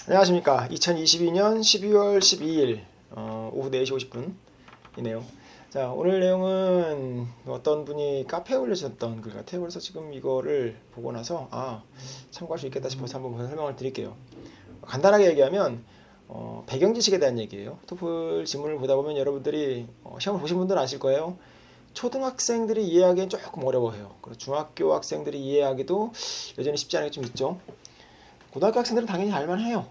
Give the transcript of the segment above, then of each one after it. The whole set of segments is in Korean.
안녕하십니까. 2022년 12월 12일 오후 4시 50분이네요. 자, 오늘 내용은 어떤 분이 카페에 올려주셨던 글 같아요. 그래서 지금 이거를 보고 나서 참고할 수 있겠다 싶어서 한번 설명을 드릴게요. 간단하게 얘기하면 배경 지식에 대한 얘기예요. 토플 지문을 보다 보면 여러분들이 시험을 보신 분들은 아실 거예요. 초등학생들이 이해하기엔 조금 어려워해요. 그리고 중학교 학생들이 이해하기도 여전히 쉽지 않은 게 좀 있죠. 고등학교 학생들은 당연히 알만해요.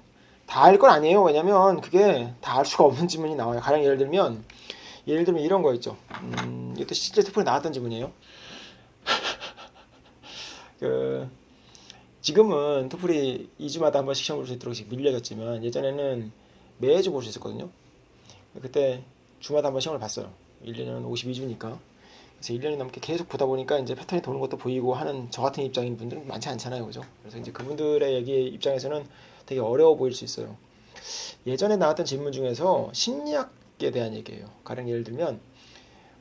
다 알 건 아니에요. 왜냐면 그게 다 알 수가 없는 지문이 나와요. 가령 예를 들면 이런 거 있죠. 이것도 실제 토플에 나왔던 지문이에요. 지금은 토플이 2주마다 한 번씩 시험 볼 수 있도록 밀려졌지만 예전에는 매주 볼 수 있었거든요. 그때 주마다 한 번 시험을 봤어요. 1년은 52주니까. 그래서 1년이 넘게 계속 보다 보니까 이제 패턴이 도는 것도 보이고 하는 저 같은 입장인 분들은 많지 않잖아요. 그죠? 그래서 이제 그분들의 얘기 입장에서는 되게 어려워 보일 수 있어요. 예전에 나왔던 질문 중에서 심리학에 대한 얘기예요. 가령 예를 들면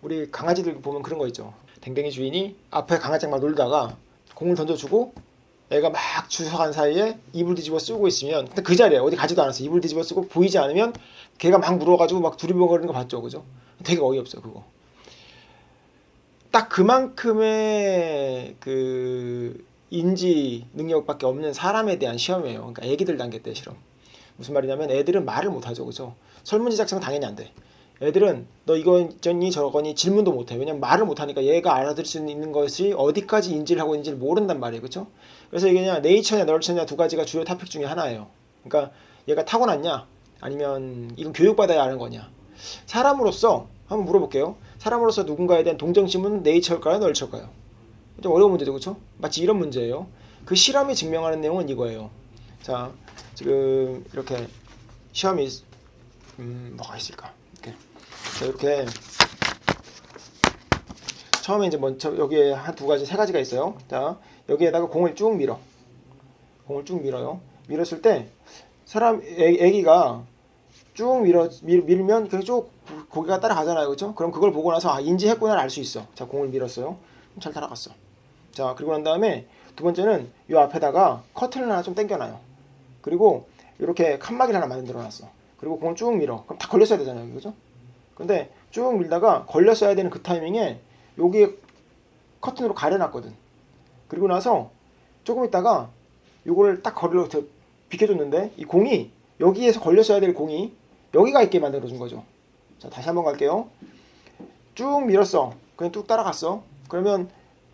우리 강아지들 보면 그런 거 있죠. 댕댕이 주인이 앞에 강아지랑 막 놀다가 공을 던져주고 애가 막 주워간 사이에 이불 뒤집어 쓰고 있으면 근데 그 자리에 어디 가지도 않았어. 이불 뒤집어 쓰고 보이지 않으면 걔가 막 물어가지고 막 두리번거리는 거 봤죠. 그죠? 되게 어이없어요. 그거. 딱 그만큼의 그 인지 능력밖에 없는 사람에 대한 시험이에요. 그러니까 애기들 단계 때 실험. 무슨 말이냐면 애들은 말을 못하죠. 그죠? 설문지 작성은 당연히 안 돼. 애들은 너 이거 있니 저거니 질문도 못해. 왜냐면 말을 못하니까 얘가 알아들을 수 있는 것이 어디까지 인지를 하고 있는지를 모른단 말이에요. 그렇죠? 그래서 이게 그냥 네이처냐 널처냐 두 가지가 주요 토픽 중에 하나예요. 그러니까 얘가 타고났냐 아니면 이건 교육받아야 하는 거냐. 사람으로서 한번 물어볼게요. 사람으로서 누군가에 대한 동정심은 네이처일까요 널처일까요? 좀 어려운 문제죠. 그렇죠? 마치 이런 문제예요. 그 실험이 증명하는 내용은 이거예요. 자, 지금 이렇게 시험이 뭐가 있을까? 이렇게 처음에 이제 먼저 여기에 한 두 가지 세 가지가 있어요. 자, 여기에다가 공을 쭉 밀어요. 밀었을 때 사람 애기가 쭉 밀면 그냥 쭉 고개가 따라가잖아요. 그렇죠? 그럼 그걸 보고 나서 인지했구나를 알 수 있어. 자, 공을 밀었어요. 잘 따라갔어. 자, 그리고 난 다음에 두 번째는 이 앞에다가 커튼을 하나 좀 당겨놔요. 그리고 이렇게 칸막이를 하나 만들어 놨어. 그리고 공을 쭉 밀어. 그럼 다 걸렸어야 되잖아요. 그죠? 근데 쭉 밀다가 걸렸어야 되는 그 타이밍에 여기에 커튼으로 가려놨거든. 그리고 나서 조금 있다가 요거를 딱 거리로 비켜줬는데 이 공이 여기에서 걸렸어야 될 공이 여기가 있게 만들어준 거죠. 자, 다시 한번 갈게요. 쭉 밀었어. 그냥 뚝 따라갔어. 그러면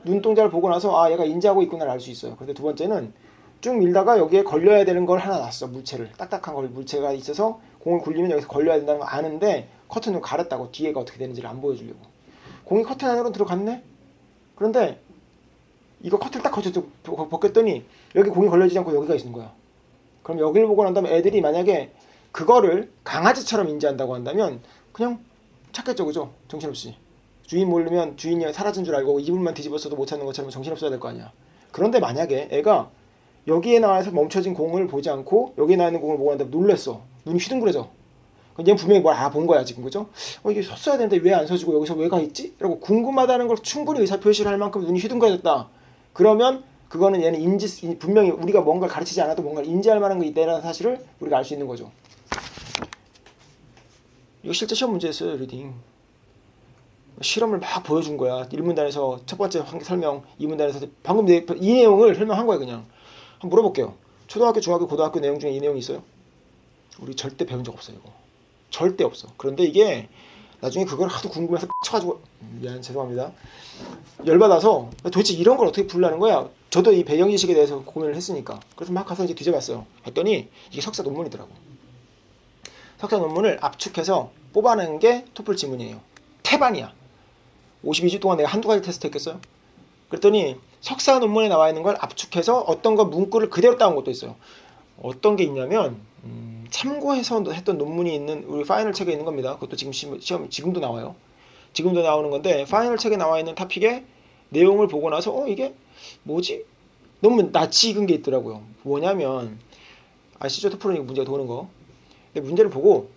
눈동자를 보고 나서 얘가 인지하고 있구나를 알 수 있어요. 그런데 두 번째는 쭉 밀다가 여기에 걸려야 되는 걸 하나 놨어. 물체를. 딱딱한 물체가 있어서 공을 굴리면 여기서 걸려야 된다는 거 아는데 커튼으로 가렸다고 뒤에가 어떻게 되는지를 안 보여주려고. 공이 커튼 안으로 들어갔네? 그런데 이거 커튼 딱 벗겼더니 여기 공이 걸려지지 않고 여기가 있는 거야. 그럼 여기를 보고 난 다음에 애들이 만약에 그거를 강아지처럼 인지한다고 한다면 그냥 찾겠죠. 그죠? 정신없이. 주인 모르면 주인이 사라진 줄 알고 이불만 뒤집었어도 못 찾는 것처럼 정신없어야 될 거 아니야. 그런데 만약에 애가 여기에 나와서 멈춰진 공을 보지 않고 여기에 나와 있는 공을 보고 난다음에 놀랬어. 눈이 휘둥그레져. 얘는 분명히 뭘 본 거야 지금. 그죠? 이게 섰어야 되는데 왜 안 서지고 여기서 왜 가 있지? 라고 궁금하다는 걸 충분히 의사표시를 할 만큼 눈이 휘둥그레졌다. 그러면 그거는 얘는 분명히 우리가 뭔가를 가르치지 않아도 뭔가를 인지할 만한 게 있다는 사실을 우리가 알 수 있는 거죠. 이거 실제 시험 문제였어요. 리딩 실험을 막 보여준 거야. 1문단에서 첫 번째 설명, 2문단에서 방금 이 내용을 설명한 거야. 그냥 한번 물어볼게요. 초등학교, 중학교, 고등학교 내용 중에 이 내용이 있어요? 우리 절대 배운 적 없어요. 이거 절대 없어. 그런데 이게 나중에 그걸 하도 궁금해서 쳐가지고 죄송합니다. 열받아서 도대체 이런 걸 어떻게 풀라는 거야. 저도 이 배경 지식에 대해서 고민을 했으니까. 그래서 막 가서 이제 뒤져봤어요. 했더니 이게 석사 논문이더라고. 석사 논문을 압축해서 뽑아낸 게 토플 지문이에요. 태반이야. 52주 동안 내가 한두 가지 테스트 했겠어요? 그랬더니 석사 논문에 나와 있는 걸 압축해서 어떤 거 문구를 그대로 따온 것도 있어요. 어떤 게 있냐면 참고해서 했던 논문이 있는 우리 파이널 책에 있는 겁니다. 그것도 지금 시험 지금도 나와요. 지금도 나오는 건데 파이널 책에 나와 있는 토픽의 내용을 보고 나서 이게 뭐지? 너무 낯이 익은 게 있더라고요. 뭐냐면 아시죠? 토플은 문제가 도는 거. 근데 문제를 보고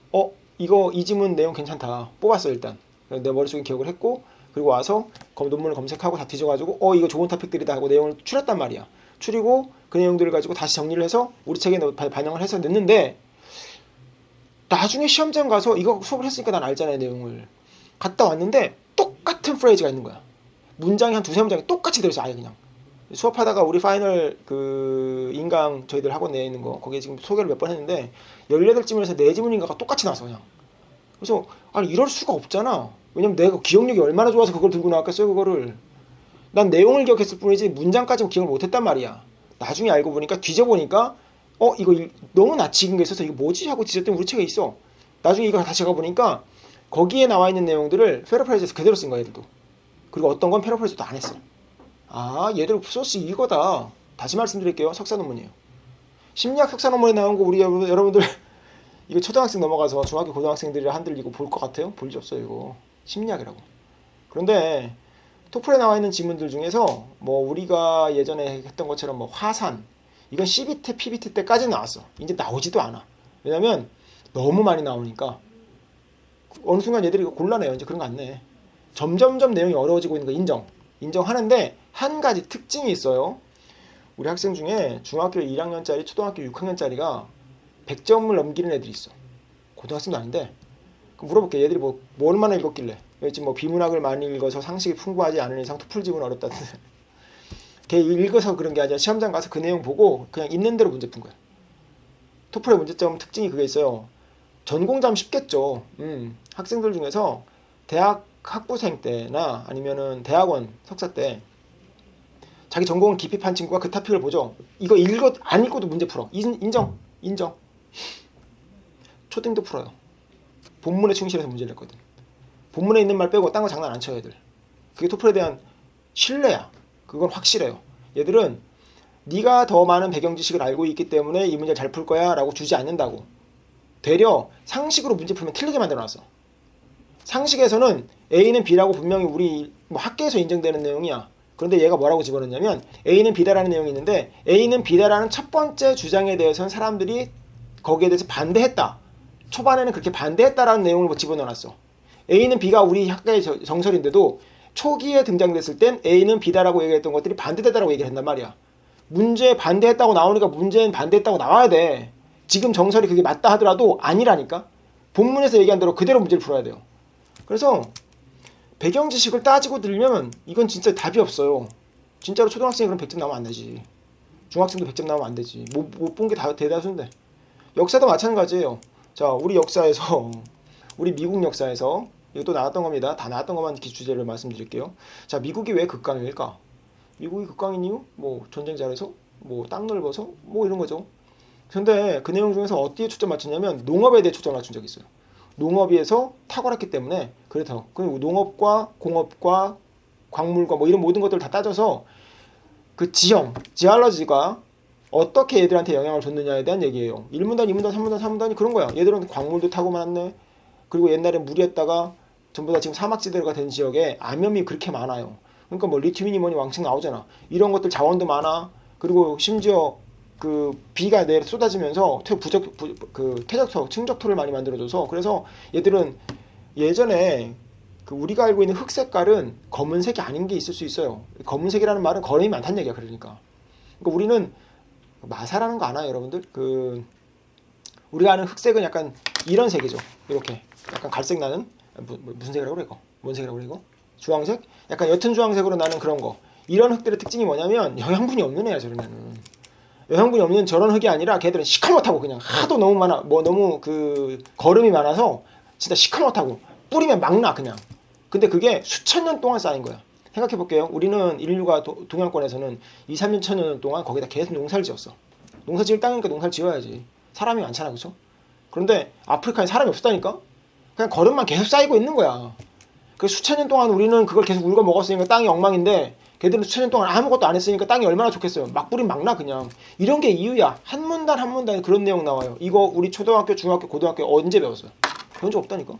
이 지문 내용 괜찮다. 뽑았어 일단. 내 머릿속에 기억을 했고 그리고 와서 논문을 검색하고 다 뒤져가지고 이거 좋은 토픽들이다 하고 내용을 추렸단 말이야. 추리고 그 내용들을 가지고 다시 정리를 해서 우리 책에 반영을 해서 냈는데 나중에 시험장 가서 이거 수업을 했으니까 난 알잖아요. 내용을 갔다 왔는데 똑같은 프레이즈가 있는 거야. 문장이 한 두세 문장이 똑같이 들어있어. 아예 그냥 수업하다가 우리 파이널 그 인강 저희들 학원 내에 있는 거 거기에 지금 소개를 몇 번 했는데 18지문에서 4지문인가가 똑같이 나왔어 그냥. 그래서 아니 이럴 수가 없잖아. 왜냐면 내가 기억력이 얼마나 좋아서 그걸 들고 나왔겠어요. 그거를 난 내용을 기억했을 뿐이지 문장까지는 기억을 못했단 말이야. 나중에 알고 보니까 뒤져보니까 이거 너무 낯익은 게 있어서 이거 뭐지 하고 뒤졌더니 우리 책에 있어. 나중에 이거 다시 가보니까 거기에 나와 있는 내용들을 페러프레이즈에서 그대로 쓴 거야 얘들도. 그리고 어떤 건 페러프레이즈도 안 했어. 아 얘들 소스 이거다. 다시 말씀드릴게요. 석사 논문이에요. 심리학 석사 논문에 나온 거 우리 여러분들 이거 초등학생 넘어가서 중학교 고등학생들이 한들 이거 볼 것 같아요? 볼 일 없어요 이거. 심리학이라고. 그런데 토플에 나와 있는 지문들 중에서 뭐 우리가 예전에 했던 것처럼 뭐 화산 이건 CBT, PBT 때까지 나왔어. 이제 나오지도 않아. 왜냐면 너무 많이 나오니까 어느 순간 얘들이 곤란해요. 이제 그런 거 안 내. 점점점 내용이 어려워지고 있는 거 인정하는데 한 가지 특징이 있어요. 우리 학생 중에 중학교 1학년짜리, 초등학교 6학년짜리가 100점을 넘기는 애들이 있어. 고등학생도 아닌데. 그럼 물어볼게. 얘들이 뭐 얼마나 읽었길래? 지금 뭐 비문학을 많이 읽어서 상식이 풍부하지 않은 이상 토플 지문 어렵다던데. 걔 읽어서 그런 게 아니라 시험장 가서 그 내용 보고 그냥 있는 대로 문제 푼 거야. 토플의 문제점 특징이 그게 있어요. 전공자면 쉽겠죠. 학생들 중에서 대학 학부생 때나 아니면은 대학원 석사 때 자기 전공을 깊이 판 친구가 그 토픽을 보죠. 이거 안 읽고도 문제 풀어. 인정. 초딩도 풀어요. 본문에 충실해서 문제를 냈거든. 본문에 있는 말 빼고 딴 거 장난 안 쳐요 애들. 그게 토플에 대한 신뢰야. 그건 확실해요. 얘들은 네가 더 많은 배경 지식을 알고 있기 때문에 이 문제를 잘 풀 거야 라고 주지 않는다고. 되려 상식으로 문제 풀면 틀리게 만들어놨어. 상식에서는 A는 B라고 분명히 우리 뭐 학계에서 인정되는 내용이야. 그런데 얘가 뭐라고 집어넣냐면 A는 B다라는 내용이 있는데 A는 B다라는 첫 번째 주장에 대해서는 사람들이 거기에 대해서 반대했다. 초반에는 그렇게 반대했다라는 내용을 집어넣어놨어. A는 B가 우리 학계의 정설인데도 초기에 등장됐을 땐 A는 B다라고 얘기했던 것들이 반대됐다라고 얘기를 한단 말이야. 문제에 반대했다고 나오니까 문제는 반대했다고 나와야 돼. 지금 정설이 그게 맞다 하더라도 아니라니까. 본문에서 얘기한 대로 그대로 문제를 풀어야 돼요. 그래서 배경 지식을 따지고 들면 이건 진짜 답이 없어요. 진짜로 초등학생이 그럼 100점 나오면 안 되지. 중학생도 100점 나오면 안 되지. 못 본 게 다 대다수인데. 역사도 마찬가지예요. 자, 우리 역사에서 우리 미국 역사에서 이것도 나왔던 겁니다. 다 나왔던 것만 주제를 말씀드릴게요. 자, 미국이 왜 극강일까? 미국이 극강인 이유? 뭐 전쟁 잘해서? 뭐 땅 넓어서? 뭐 이런 거죠. 근데 그 내용 중에서 어디에 초점 맞췄냐면 농업에 대해 초점 맞춘 적이 있어요. 농업에서 탁월했기 때문에 그래서 농업과 공업과 광물과 뭐 이런 모든 것들을 다 따져서 그 지형, 지알러지가 어떻게 얘들한테 영향을 줬느냐에 대한 얘기예요. 1문단, 2문단, 3문단, 4문단이 그런 거야. 얘들은 광물도 타고 많았네. 그리고 옛날에 물이었다가 전부 다 지금 사막지대가 된 지역에 암염이 그렇게 많아요. 그러니까 뭐 리튬이니 뭐니 왕창 나오잖아. 이런 것들 자원도 많아. 그리고 심지어 그 비가 내려 쏟아지면서 퇴적토, 충적토를 많이 만들어줘서 그래서 얘들은 예전에 그 우리가 알고 있는 흙 색깔은 검은색이 아닌 게 있을 수 있어요. 검은색이라는 말은 거름이 많다는 얘기야. 그러니까 우리는 마사라는 거 아나요, 여러분들? 그 우리가 아는 흑색은 약간 이런 색이죠. 이렇게 약간 갈색 나는 무슨 색이라고 그래 이거? 뭔 색이라고 그래 이거? 주황색? 약간 옅은 주황색으로 나는 그런 거. 이런 흙들의 특징이 뭐냐면 영양분이 없는 애야 저런 애는. 영양분이 없는 저런 흙이 아니라 걔들은 시커멓다고 그냥 하도 너무 많아 뭐 너무 그 거름이 많아서 진짜 시커멓다고 뿌리면 막 나 그냥. 근데 그게 수천 년 동안 쌓인 거야. 생각해 볼게요. 우리는 인류가 동양권에서는 2, 3년 천 년 동안 거기다 계속 농사를 지었어. 농사 지을 땅이니까 농사를 지어야지. 사람이 많잖아, 그렇죠? 그런데 아프리카에 사람이 없다니까. 그냥 거름만 계속 쌓이고 있는 거야. 그 수천 년 동안 우리는 그걸 계속 울고 먹었으니까 땅이 엉망인데 걔들은 수천 년 동안 아무것도 안 했으니까 땅이 얼마나 좋겠어요. 막 뿌리면 막 나 그냥. 이런 게 이유야. 한 문단 한 문단에 그런 내용 나와요. 이거 우리 초등학교, 중학교, 고등학교 언제 배웠어요? 배운 적 없다니까.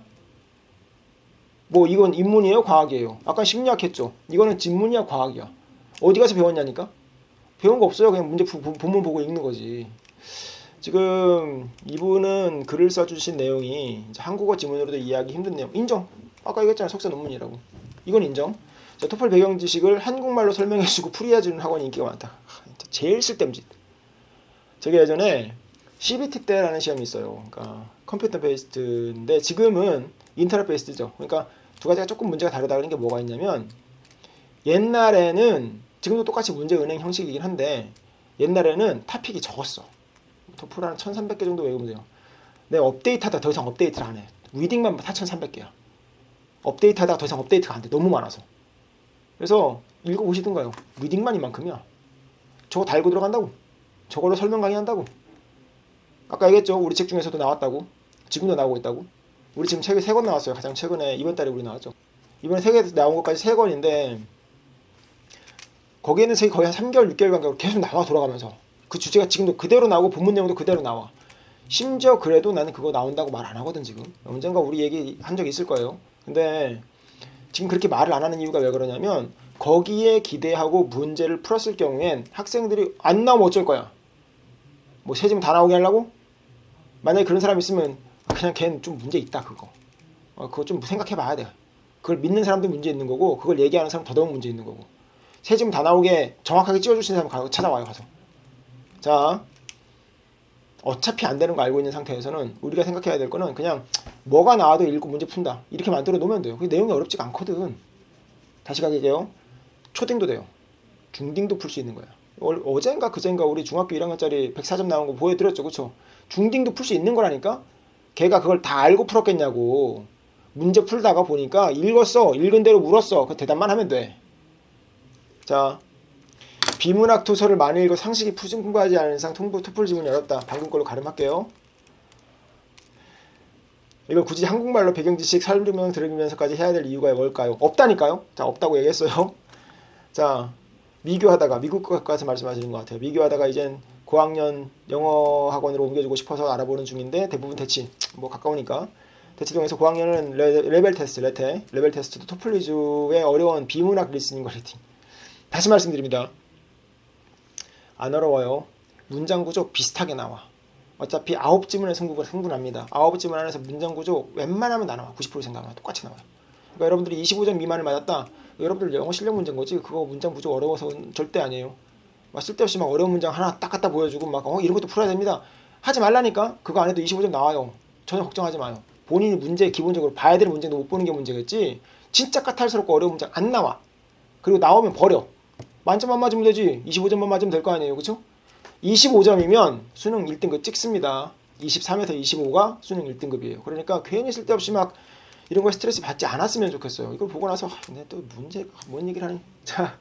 뭐 이건 인문이에요? 과학이에요? 아까 심리학 했죠? 이거는 진문이야? 과학이야? 어디 가서 배웠냐니까? 배운 거 없어요. 그냥 문제 본문 보고 읽는 거지. 지금 이분은 글을 써주신 내용이 이제 한국어 지문으로도 이해하기 힘든 내용. 인정. 아까 얘기했잖아요. 석사 논문이라고. 이건 인정. 자, 토플 배경 지식을 한국말로 설명해주고 풀이해주는 학원이 인기가 많다. 제일 쓸데없는 짓. 저게 예전에 CBT 때라는 시험이 있어요. 그러니까 컴퓨터 베이스드인데 지금은 인터넷 베이스드죠. 그러니까 두 가지가 조금 문제가 다르다는 게 뭐가 있냐면 옛날에는 지금도 똑같이 문제 은행 형식이긴 한데 옛날에는 타픽이 적었어. 토플 한 1300개 정도 외우면 돼요. 내가 업데이트하다가 더 이상 업데이트를 안 해. 리딩만 4300개야. 업데이트하다가 더 이상 업데이트가 안 돼. 너무 많아서. 그래서 읽어보시든가요. 리딩만 이만큼이야. 저거 달고 들어간다고. 저걸로 설명 강의한다고. 아까 얘기했죠. 우리 책 중에서도 나왔다고. 지금도 나오고 있다고. 우리 지금 책이 3권 나왔어요. 가장 최근에 이번 달에 우리 나왔죠. 이번에 세계에서 나온 것까지 3권인데 거기에는 책이 거의 한 3개월, 6개월 간격으로 계속 나와 돌아가면서 그 주제가 지금도 그대로 나오고 본문 내용도 그대로 나와. 심지어 그래도 나는 그거 나온다고 말 안 하거든 지금. 언젠가 우리 얘기한 적이 있을 거예요. 근데 지금 그렇게 말을 안 하는 이유가 왜 그러냐면 거기에 기대하고 문제를 풀었을 경우엔 학생들이 안 나오면 어쩔 거야. 뭐 세지문 다 나오게 하려고? 만약에 그런 사람 있으면 그냥 걔는 좀 문제 있다 그거. 그거 좀 생각해 봐야 돼. 그걸 믿는 사람도 문제 있는 거고 그걸 얘기하는 사람 더더욱 문제 있는 거고. 세지문 다 나오게 정확하게 찍어주시는 사람 찾아와요 가서. 자, 어차피 안 되는 거 알고 있는 상태에서는 우리가 생각해야 될 거는 그냥 뭐가 나와도 읽고 문제 푼다 이렇게 만들어 놓으면 돼요. 그 내용이 어렵지가 않거든. 다시 가게요. 초딩도 돼요. 중딩도 풀 수 있는 거야. 어젠가 그젠가 우리 중학교 1학년짜리 104점 나온 거 보여드렸죠. 그쵸? 중딩도 풀 수 있는 거라니까. 걔가 그걸 다 알고 풀었겠냐고. 문제 풀다가 보니까 읽었어. 읽은 대로 물었어. 그 대답만 하면 돼. 자, 비문학 도서를 많이 읽어 상식이 풍부하지 않은 이상 토플 지문이 어렵다. 방금 걸로 가름할게요. 이걸 굳이 한국말로 배경지식 설명 들으면서까지 해야 될 이유가 뭘까요? 없다니까요. 자, 없다고 얘기했어요. 자, 미교하다가 미국 가서 말씀하시는 것 같아요. 미교하다가 이젠 고학년 영어 학원으로 옮겨주고 싶어서 알아보는 중인데 대부분 대치 뭐 가까우니까 대치 중에서 고학년은 레벨 테스트 레벨 테스트도 토플 위주의 어려운 비문학 리스닝 리팅. 다시 말씀드립니다. 안 어려워요. 문장 구조 비슷하게 나와. 어차피 9지문의 승부납니다. 9지문 안에서 문장 구조 웬만하면 다 나와. 90% 생각하면 똑같이 나와요. 그러니까 여러분들이 25점 미만을 맞았다. 여러분들 영어 실력 문제인 거지. 그거 문장 구조 어려워서 절대 아니에요. 막 쓸데없이 막 어려운 문장 하나 딱 갖다 보여주고 막 이런 것도 풀어야 됩니다. 하지 말라니까. 그거 안 해도 25점 나와요. 전혀 걱정하지 마요. 본인이 문제 기본적으로 봐야 되는 문제도 못 보는 게 문제겠지. 진짜 까탈스럽고 어려운 문장 안 나와. 그리고 나오면 버려. 만점만 맞으면 되지. 25점만 맞으면 될 거 아니에요. 그쵸? 25점이면 수능 1등급 찍습니다. 23에서 25가 수능 1등급이에요. 그러니까 괜히 쓸데없이 막 이런 거에 스트레스 받지 않았으면 좋겠어요. 이걸 보고 나서 근데 또 문제가 뭔 얘기를 하니. 자,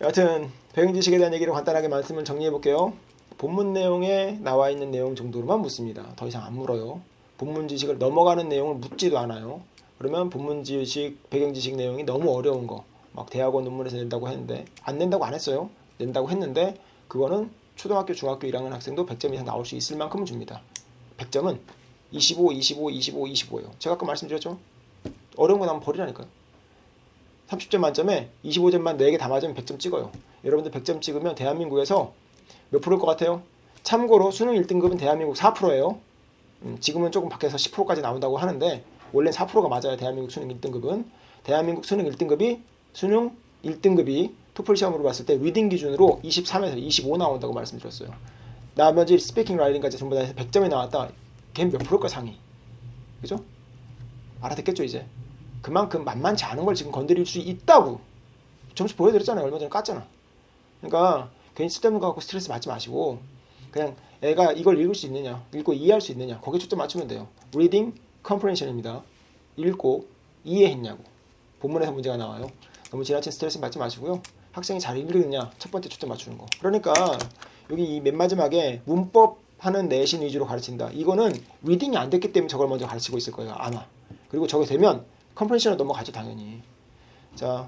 여하튼 배경지식에 대한 얘기를 간단하게 말씀을 정리해 볼게요. 본문 내용에 나와 있는 내용 정도로만 묻습니다. 더 이상 안 물어요. 본문 지식을 넘어가는 내용을 묻지도 않아요. 그러면 본문 지식, 배경지식 내용이 너무 어려운 거 막 대학원 논문에서 낸다고 했는데 안 낸다고 안 했어요. 낸다고 했는데 그거는 초등학교, 중학교 1학년 학생도 100점 이상 나올 수 있을 만큼은 줍니다. 100점은 25, 25, 25, 25예요. 제가 아까 말씀드렸죠? 어려운 거 나오면 버리라니까요. 30점 만점에 25점만 4개 다 맞으면 100점 찍어요. 여러분들 100점 찍으면 대한민국에서 몇 프로일 것 같아요? 참고로 수능 1등급은 대한민국 4%예요. 지금은 조금 밖에서 10%까지 나온다고 하는데 원래는 4%가 맞아요. 대한민국 수능 1등급은. 대한민국 수능 1등급이 토플 시험으로 봤을 때 리딩 기준으로 23에서 25 나온다고 말씀드렸어요. 나머지 스피킹 라이팅까지 전부 다 해서 100점이 나왔다. 걔는 몇 프로일까 상위? 그죠? 알아듣겠죠 이제? 그만큼 만만치 않은 걸 지금 건드릴 수 있다고 점수 보여드렸잖아요. 얼마 전에 깠잖아. 그러니까 괜히 쓸데없는 거 갖고 스트레스 받지 마시고 그냥 애가 이걸 읽을 수 있느냐, 읽고 이해할 수 있느냐 거기에 초점 맞추면 돼요. Reading Comprehension입니다. 읽고 이해했냐고. 본문에서 문제가 나와요. 너무 지나친 스트레스 받지 마시고요. 학생이 잘 읽느냐 첫 번째 초점 맞추는 거. 그러니까 여기 이 맨 마지막에 문법 하는 내신 위주로 가르친다. 이거는 리딩이 안 됐기 때문에 저걸 먼저 가르치고 있을 거예요. 아마. 그리고 저게 되면 컴프레션으로 넘어가죠 당연히. 자,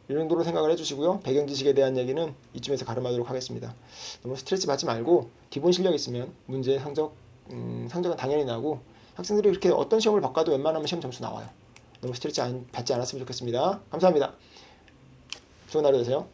이 정도로 생각을 해주시고요. 배경지식에 대한 얘기는 이쯤에서 가름하도록 하겠습니다. 너무 스트레스 받지 말고 기본 실력 있으면 문제 성적은 당연히 나고 학생들이 이렇게 어떤 시험을 바꿔도 웬만하면 시험 점수 나와요. 너무 스트레스 받지 않았으면 좋겠습니다. 감사합니다. 좋은 하루 되세요.